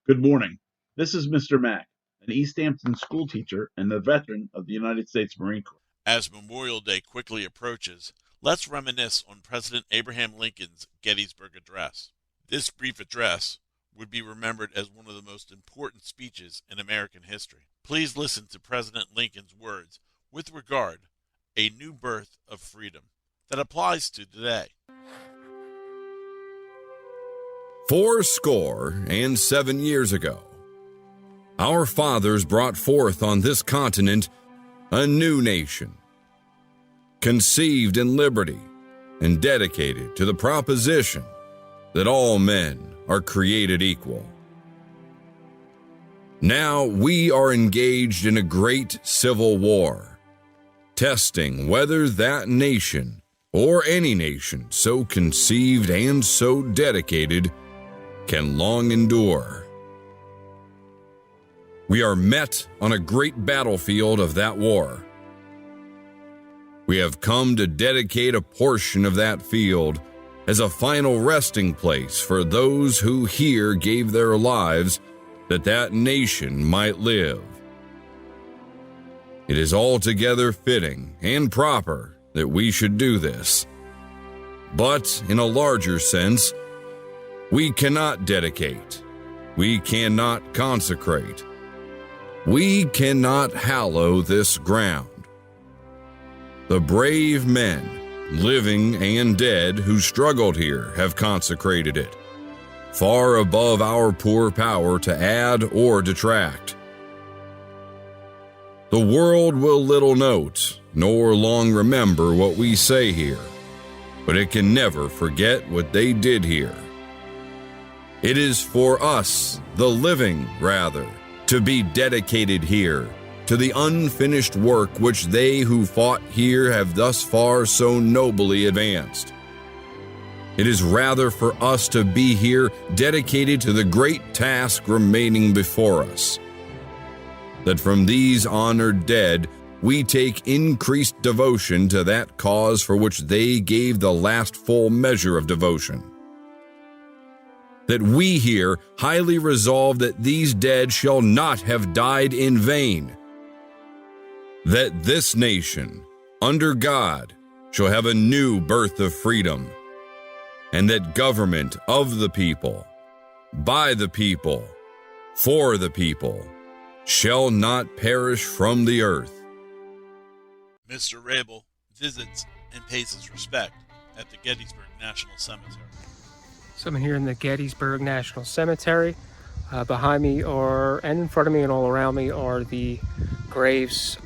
Good morning. This is Mr. Mack, an East Hampton school teacher and a veteran of the United States Marine Corps. As Memorial Day quickly approaches, let's reminisce on President Abraham Lincoln's Gettysburg Address. This brief address would be remembered as one of the most important speeches in American history. Please listen to President Lincoln's words with regard a new birth of freedom that applies to today. 70 years ago, our fathers brought forth on this continent a new nation, conceived in liberty and dedicated to the proposition that all men are created equal. Now we are engaged in a great civil war, testing whether that nation or any nation so conceived and so dedicated can long endure. We are met on a great battlefield of that war. We have come to dedicate a portion of that field as a final resting place for those who here gave their lives that that nation might live. It is altogether fitting and proper that we should do this. But in a larger sense, we cannot dedicate, we cannot consecrate, we cannot hallow this ground. The brave men, living and dead, who struggled here have consecrated it, far above our poor power to add or detract. The world will little note, nor long remember what we say here, but it can never forget what they did here. It is for us, the living, rather, to be dedicated here to the unfinished work which they who fought here have thus far so nobly advanced. It is rather for us to be here dedicated to the great task remaining before us, that from these honored dead we take increased devotion to that cause for which they gave the last full measure of devotion. That we here highly resolve that these dead shall not have died in vain. That this nation, under God, shall have a new birth of freedom, and that government of the people, by the people, for the people, shall not perish from the earth. Mr. Raibel visits and pays his respect at the Gettysburg National Cemetery. So I'm here in the Gettysburg National Cemetery. Behind me and in front of me and all around me are the graves,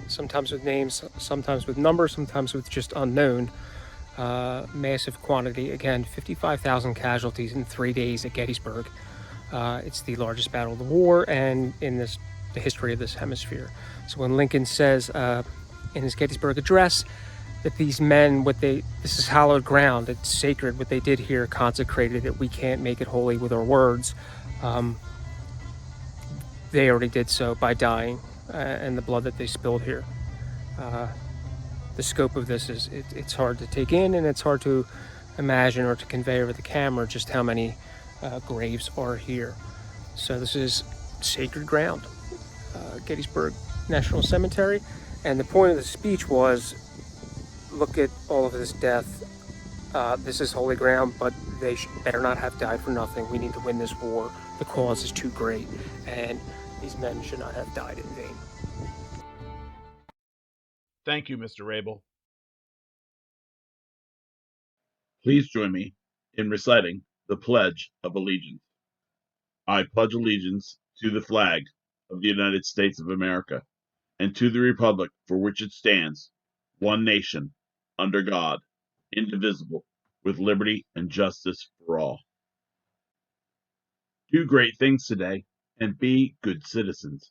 sometimes with names, sometimes with numbers, sometimes with just unknown. Massive quantity. Again, 55,000 casualties in 3 days at Gettysburg. It's the largest battle of the war and in the history of this hemisphere. So when Lincoln says in his Gettysburg Address that these men, this is hallowed ground, it's sacred, what they did here, consecrated it, we can't make it holy with our words. They already did so by dying and the blood that they spilled here. The scope of this it's hard to take in, and it's hard to imagine or to convey over the camera just how many graves are here. So this is sacred ground, Gettysburg National Cemetery. And the point of the speech was, look at all of this death. This is holy ground, but they better not have died for nothing. We need to win this war. The cause is too great, and these men should not have died in vain. Thank you, Mr. Raibel. Please join me in reciting the Pledge of Allegiance. I pledge allegiance to the flag of the United States of America and to the republic for which it stands, one nation, under God, indivisible, with liberty and justice for all. Do great things today and be good citizens.